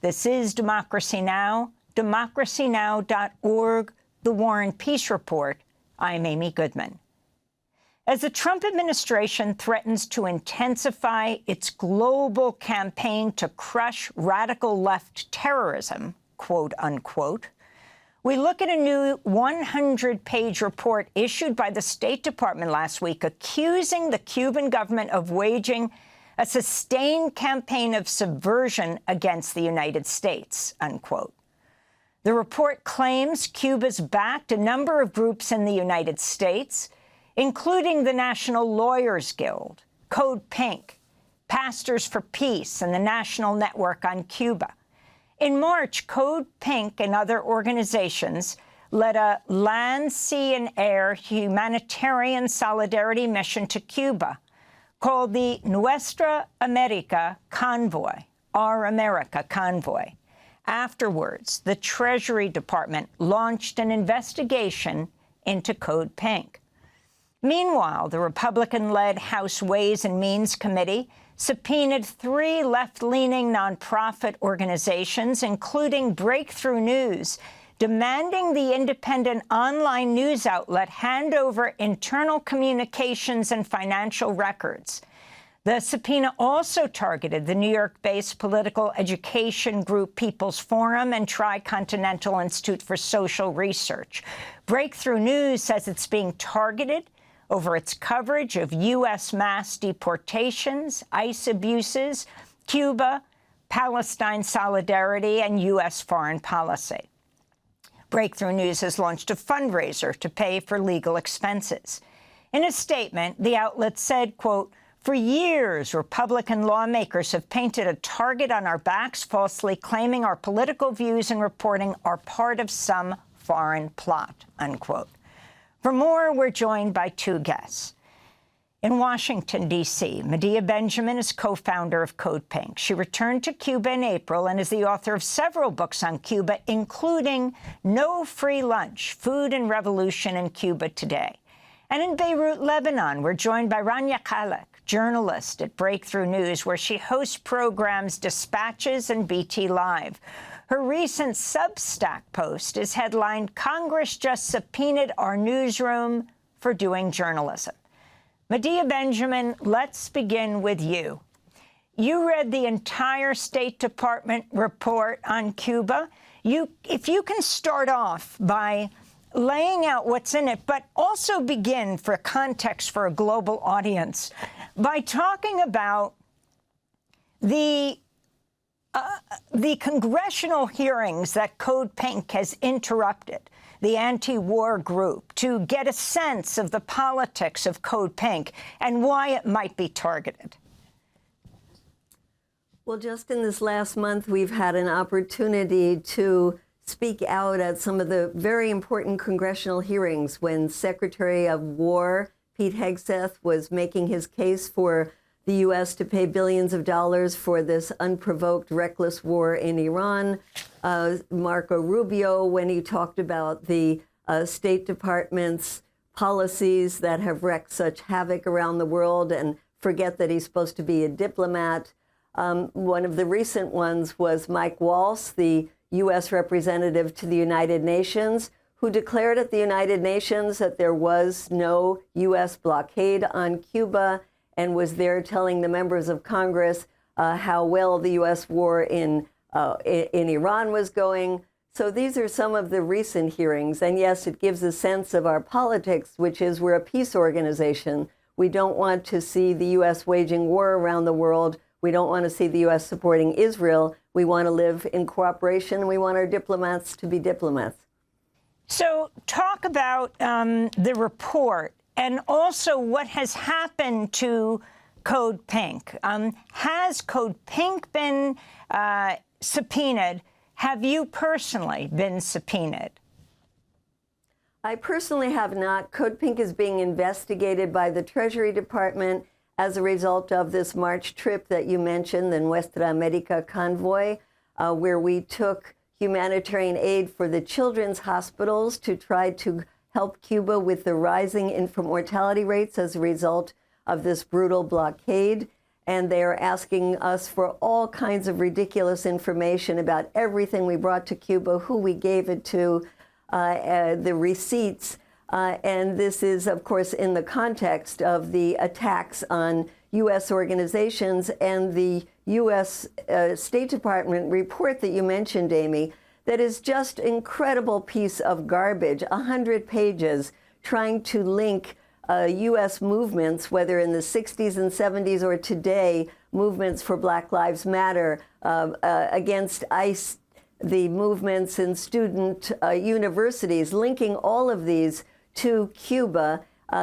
This is Democracy Now!, democracynow.org, The War and Peace Report. I'm Amy Goodman. As the Trump administration threatens to intensify its global campaign to crush radical left terrorism, quote unquote, we look at a new 100-page report issued by the State Department last week accusing the Cuban government of waging a sustained campaign of subversion against the United States, unquote. The report claims Cuba's backed a number of groups in the United States, including the National Lawyers Guild, CodePink, Pastors for Peace, and the National Network on Cuba. In March, CodePink and other organizations led a land, sea, and air humanitarian solidarity mission to Cuba called the Nuestra America Convoy, Our America Convoy. Afterwards, the Treasury Department launched an investigation into CodePink. Meanwhile, the Republican-led House Ways and Means Committee subpoenaed 3 left-leaning nonprofit organizations, including Breakthrough News, demanding the independent online news outlet hand over internal communications and financial records. The subpoena also targeted the New York-based political education group People's Forum and Tricontinental Institute for Social Research. Breakthrough News says it's being targeted over its coverage of U.S. mass deportations, ICE abuses, Cuba, Palestine solidarity, and U.S. foreign policy. Breakthrough News has launched a fundraiser to pay for legal expenses. In a statement, the outlet said, quote, "For years, Republican lawmakers have painted a target on our backs, falsely claiming our political views and reporting are part of some foreign plot," unquote. For more, we're joined by 2 guests. In Washington, D.C., Medea Benjamin is co-founder of CodePink. She returned to Cuba in April and is the author of several books on Cuba, including No Free Lunch, Food and Revolution in Cuba Today. And in Beirut, Lebanon, we're joined by Rania Khalek, journalist at Breakthrough News, where she hosts programs Dispatches and BT Live. Her recent Substack post is headlined, "Congress Just Subpoenaed Our Newsroom for Doing Journalism." Medea Benjamin, let's begin with you. You read the entire State Department report on Cuba. If you can start off by laying out what's in it, but also begin, for context for a global audience, by talking about the congressional hearings that CodePink has interrupted, the anti-war group, to get a sense of the politics of CodePink and why it might be targeted. Well, just in this last month, we've had an opportunity to speak out at some of the very important congressional hearings when Secretary of War Pete Hegseth was making his case for the U.S. to pay billions of dollars for this unprovoked, reckless war in Iran. Marco Rubio, when he talked about the State Department's policies that have wreaked such havoc around the world and forget that he's supposed to be a diplomat. One of the recent ones was Mike Waltz, the U.S. representative to the United Nations, who declared at the United Nations that there was no U.S. blockade on Cuba, and was there telling the members of Congress how well the U.S. war in Iran was going. So these are some of the recent hearings. And yes, it gives a sense of our politics, which is we're a peace organization. We don't want to see the U.S. waging war around the world. We don't want to see the U.S. supporting Israel. We want to live in cooperation. We want our diplomats to be diplomats. So talk about the report. And also what has happened to CodePink. Has CodePink been subpoenaed? Have you personally been subpoenaed? I personally have not. CodePink is being investigated by the Treasury Department as a result of this March trip that you mentioned, the Nuestra America Convoy, where we took humanitarian aid for the children's hospitals to try to help Cuba with the rising infant mortality rates as a result of this brutal blockade. and they are asking us for all kinds of ridiculous information about everything we brought to Cuba, who we gave it to, the receipts. And this is, of course, in the context of the attacks on U.S. organizations and the U.S. State Department report that you mentioned, Amy, that is just incredible piece of garbage, 100 pages, trying to link U.S. movements, whether in the 60s and 70s or today, movements for Black Lives Matter, against ICE, the movements in student universities, linking all of these to Cuba,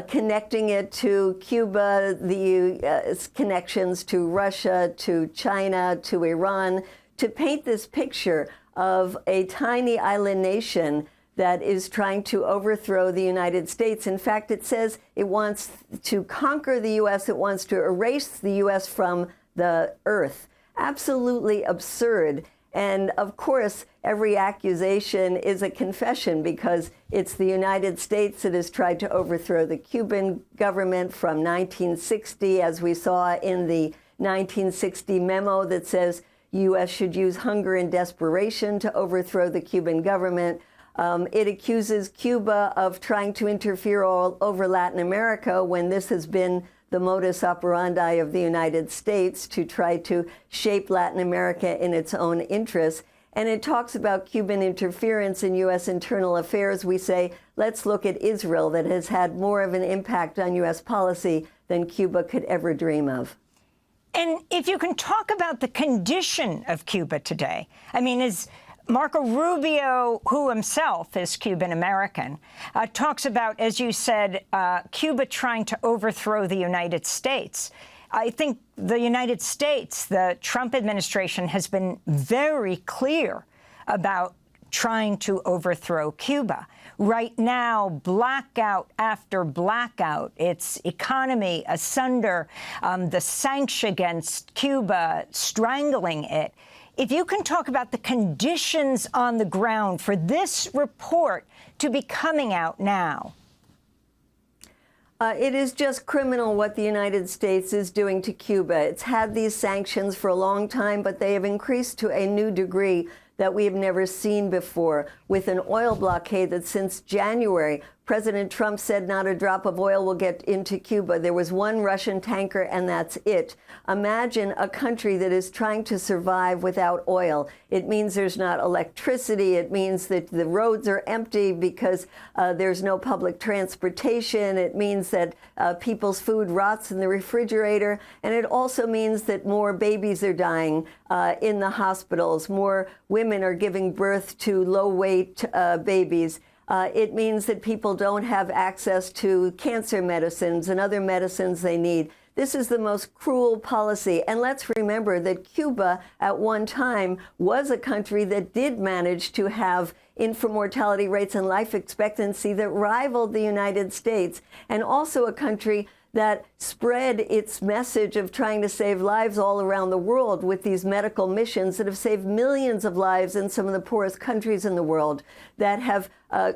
connecting it to Cuba, the connections to Russia, to China, to Iran, to paint this picture of a tiny island nation that is trying to overthrow the United States. In fact, it says it wants to conquer the U.S., it wants to erase the U.S. from the earth. Absolutely absurd. And of course, every accusation is a confession, because it's the United States that has tried to overthrow the Cuban government from 1960, as we saw in the 1960 memo that says U.S. should use hunger and desperation to overthrow the Cuban government. It accuses Cuba of trying to interfere all over Latin America, when this has been the modus operandi of the United States, to try to shape Latin America in its own interests. And it talks about Cuban interference in U.S. internal affairs. We say, let's look at Israel, that has had more of an impact on U.S. policy than Cuba could ever dream of. And if you can talk about the condition of Cuba today, I mean, is Marco Rubio, who himself is Cuban-American, talks about, as you said, Cuba trying to overthrow the United States. I think the United States, the Trump administration, has been very clear about trying to overthrow Cuba. Right now, blackout after blackout, its economy asunder, the sanctions against Cuba, strangling it. If you can talk about the conditions on the ground for this report to be coming out now. It is just criminal what the United States is doing to Cuba. It's had these sanctions for a long time, but they have increased to a new degree that we have never seen before, with an oil blockade that since January, President Trump said not a drop of oil will get into Cuba. There was one Russian tanker, and that's it. Imagine a country that is trying to survive without oil. It means there's not electricity. It means that the roads are empty because there's no public transportation. It means that people's food rots in the refrigerator. And it also means that more babies are dying in the hospitals. More women are giving birth to low-weight babies. It means that people don't have access to cancer medicines and other medicines they need. This is the most cruel policy. And let's remember that Cuba, at one time, was a country that did manage to have infant mortality rates and life expectancy that rivaled the United States, and also a country that spread its message of trying to save lives all around the world with these medical missions that have saved millions of lives in some of the poorest countries in the world, that have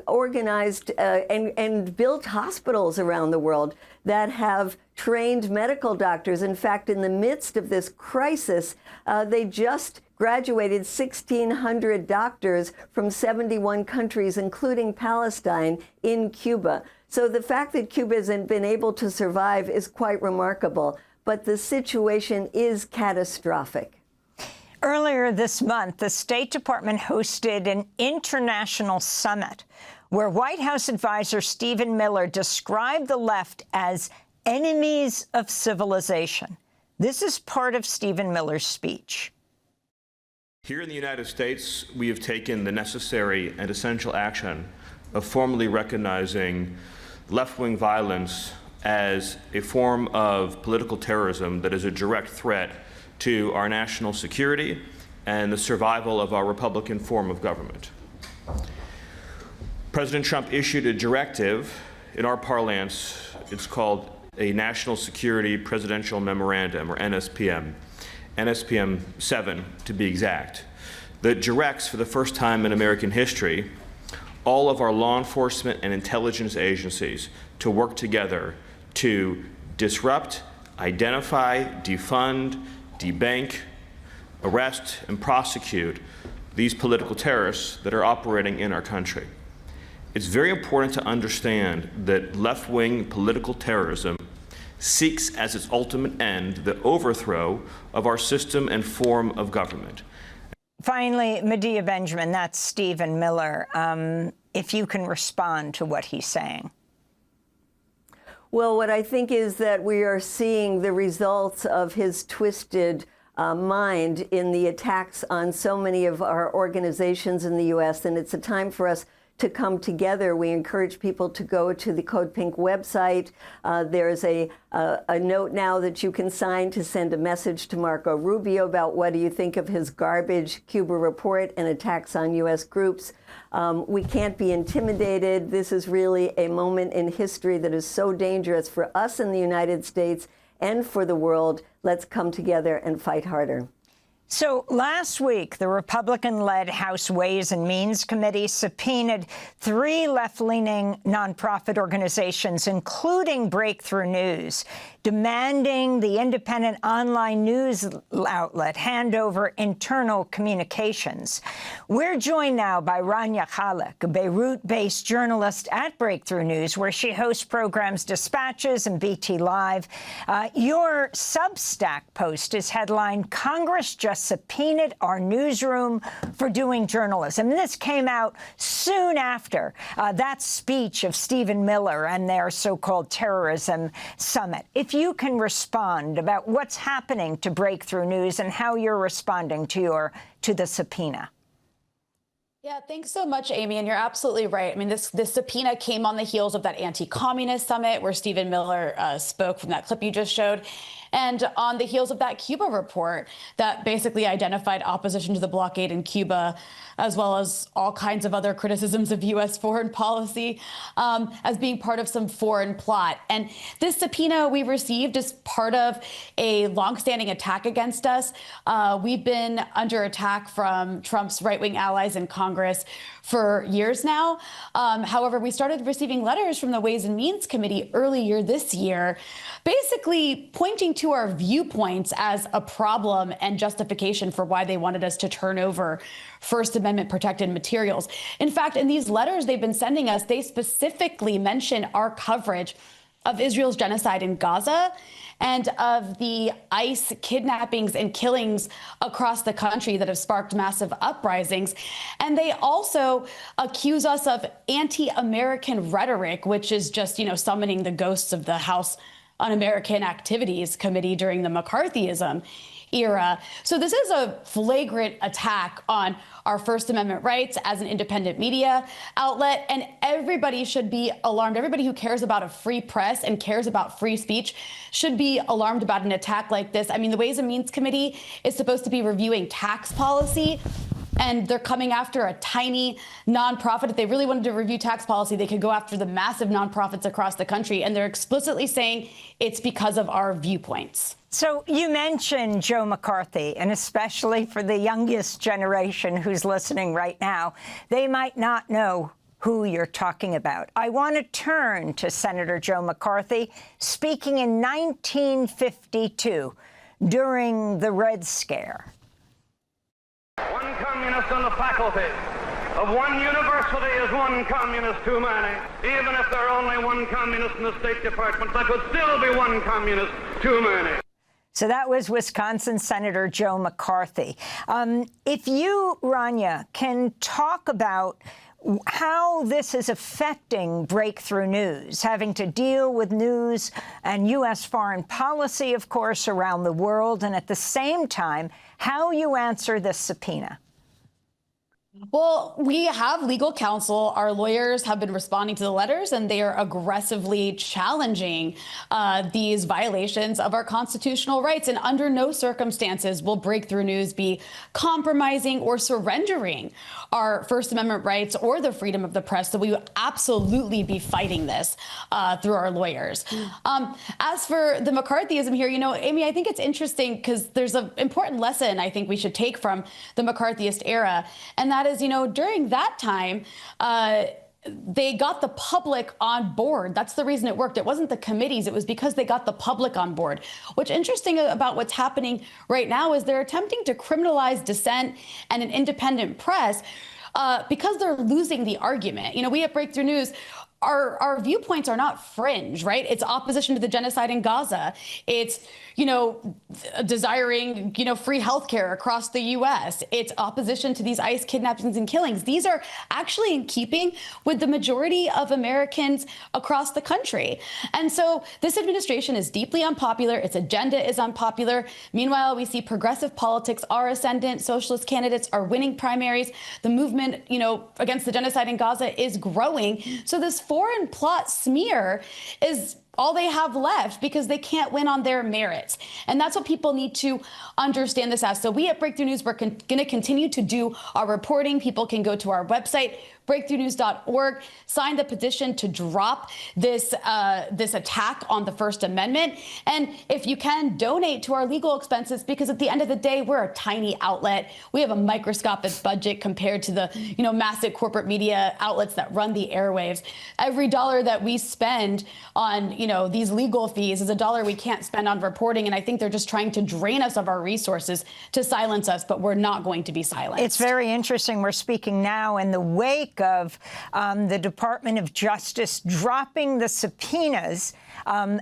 organized and built hospitals around the world, that have trained medical doctors. In fact, in the midst of this crisis, they just graduated 1,600 doctors from 71 countries, including Palestine, in Cuba. So the fact that Cuba hasn't been able to survive is quite remarkable, but the situation is catastrophic. Earlier this month, the State Department hosted an international summit where White House advisor Stephen Miller described the left as enemies of civilization. This is part of Stephen Miller's speech. Here in the United States, we have taken the necessary and essential action of formally recognizing left-wing violence as a form of political terrorism that is a direct threat to our national security and the survival of our Republican form of government. President Trump issued a directive. In our parlance, it's called a National Security Presidential Memorandum, or NSPM, NSPM 7 to be exact, that directs, for the first time in American history, all of our law enforcement and intelligence agencies to work together to disrupt, identify, defund, debank, arrest, and prosecute these political terrorists that are operating in our country. It's very important to understand that left-wing political terrorism seeks as its ultimate end the overthrow of our system and form of government. Finally, Medea Benjamin, that's Stephen Miller. If you can respond to what he's saying. Well, what I think is that we are seeing the results of his twisted mind in the attacks on so many of our organizations in the U.S., and it's a time for us to come together. We encourage people to go to the CodePink website. There's a note now that you can sign to send a message to Marco Rubio about what do you think of his garbage Cuba report and attacks on U.S. groups. We can't be intimidated. This is really a moment in history that is so dangerous for us in the United States and for the world. Let's come together and fight harder. So last week, the Republican-led House Ways and Means Committee subpoenaed 3 left-leaning nonprofit organizations, including Breakthrough News, demanding the independent online news outlet hand over internal communications. We're joined now by Rania Khalek, a Beirut-based journalist at Breakthrough News, where she hosts programs Dispatches and BT Live. Your Substack post is headlined, "Congress Just Subpoenaed Our Newsroom for Doing Journalism." And this came out soon after that speech of Stephen Miller and their so-called terrorism summit. If you can respond about what's happening to Breakthrough News and how you're responding to the subpoena. Yeah, thanks so much, Amy. And you're absolutely right. I mean, this subpoena came on the heels of that anti-communist summit where Stephen Miller spoke from that clip you just showed. And on the heels of that Cuba report that basically identified opposition to the blockade in Cuba, as well as all kinds of other criticisms of U.S. foreign policy as being part of some foreign plot. And this subpoena we received is part of a longstanding attack against us. We've been under attack from Trump's right-wing allies in Congress for years now. However, we started receiving letters from the Ways and Means Committee earlier this year, basically pointing to our viewpoints as a problem and justification for why they wanted us to turn over First Amendment protected materials. In fact, in these letters they've been sending us, they specifically mention our coverage of Israel's genocide in Gaza and of the ICE kidnappings and killings across the country that have sparked massive uprisings. And they also accuse us of anti-American rhetoric, which is just, summoning the ghosts of the House Un-American Activities Committee during the McCarthyism era. So this is a flagrant attack on our First Amendment rights as an independent media outlet, and everybody should be alarmed. Everybody who cares about a free press and cares about free speech should be alarmed about an attack like this. I mean, the Ways and Means Committee is supposed to be reviewing tax policy, and they're coming after a tiny nonprofit. If they really wanted to review tax policy, they could go after the massive nonprofits across the country. And they're explicitly saying it's because of our viewpoints. So you mentioned Joe McCarthy, and especially for the youngest generation who's listening right now, they might not know who you're talking about. I want to turn to Senator Joe McCarthy, speaking in 1952 during the Red Scare. One communist on the faculty of one university is one communist too many. Even if there are only one communist in the State Department, that would still be one communist too many. So that was Wisconsin Senator Joe McCarthy. If you, Rania, can talk about how this is affecting Breakthrough News, having to deal with news and U.S. foreign policy, of course, around the world, and at the same time, how you answer this subpoena. Well, we have legal counsel. Our lawyers have been responding to the letters, and they are aggressively challenging these violations of our constitutional rights. And under no circumstances will Breakthrough News be compromising or surrendering our First Amendment rights or the freedom of the press. So we will absolutely be fighting this through our lawyers. As for the McCarthyism here, Amy, I think it's interesting because there's an important lesson I think we should take from the McCarthyist era, and that is, during that time, they got the public on board. That's the reason it worked. It wasn't the committees. It was because they got the public on board. What's interesting about what's happening right now is they're attempting to criminalize dissent and an independent press because they're losing the argument. You know, we at Breakthrough News, our viewpoints are not fringe, right? It's opposition to the genocide in Gaza. It's, you know, desiring, you know, free healthcare across the U.S. It's opposition to these ICE kidnappings and killings. These are actually in keeping with the majority of Americans across the country. And so this administration is deeply unpopular. Its agenda is unpopular. Meanwhile, we see progressive politics are ascendant. Socialist candidates are winning primaries. The movement, you know, against the genocide in Gaza is growing. So this foreign plot smear is all they have left because they can't win on their merits. And that's what people need to understand this as. So we at Breakthrough News, we're going to continue to do our reporting. People can go to our website, breakthroughnews.org, sign the petition to drop this this attack on the First Amendment. And if you can, donate to our legal expenses, because at the end of the day, we're a tiny outlet. We have a microscopic budget compared to the, you know, massive corporate media outlets that run the airwaves. Every dollar that we spend on, you know, these legal fees is a dollar we can't spend on reporting. And I think they're just trying to drain us of our resources to silence us, but we're not going to be silenced. It's very interesting. We're speaking now in the wake of the Department of Justice dropping the subpoenas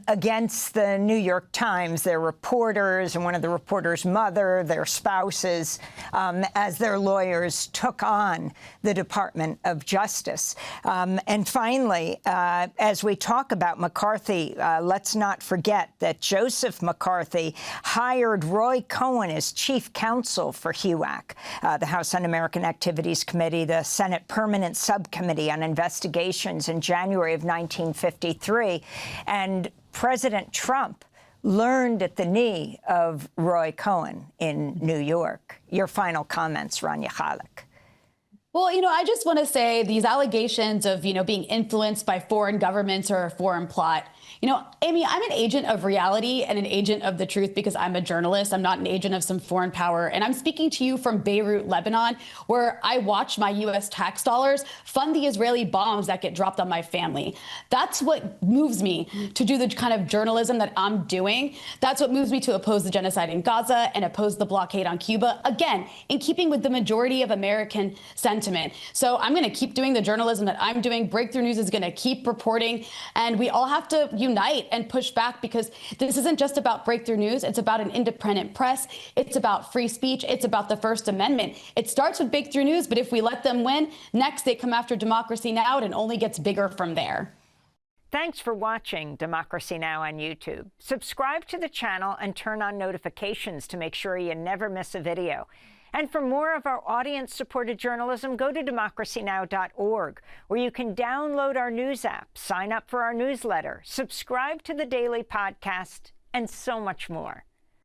against the New York Times, their reporters, and one of the reporters' mother, their spouses, as their lawyers took on the Department of Justice. And finally, as we talk about McCarthy, let's not forget that Joseph McCarthy hired Roy Cohn as chief counsel for HUAC, the House Un-American Activities Committee, the Senate Permanent Subcommittee on Investigations, in January of 1953. And President Trump learned at the knee of Roy Cohn in New York. Your final comments, Rania Khalek. Well, you know, I just want to say these allegations of, you know, being influenced by foreign governments or a foreign plot. You know, Amy, I'm an agent of reality and an agent of the truth because I'm a journalist. I'm not an agent of some foreign power. And I'm speaking to you from Beirut, Lebanon, where I watch my U.S. tax dollars fund the Israeli bombs that get dropped on my family. That's what moves me to do the kind of journalism that I'm doing. That's what moves me to oppose the genocide in Gaza and oppose the blockade on Cuba, again, in keeping with the majority of American sentiment. So I'm going to keep doing the journalism that I'm doing. Breakthrough News is going to keep reporting. And we all have to unite and push back, because this isn't just about Breakthrough News. It's about an independent press. It's about free speech. It's about the First Amendment. It starts with Breakthrough News, but if we let them win, next they come after Democracy Now! And it only gets bigger from there. Thanks for watching Democracy Now! On YouTube. Subscribe to the channel and turn on notifications to make sure you never miss a video. And for more of our audience-supported journalism, go to democracynow.org, where you can download our news app, sign up for our newsletter, subscribe to the daily podcast, and so much more.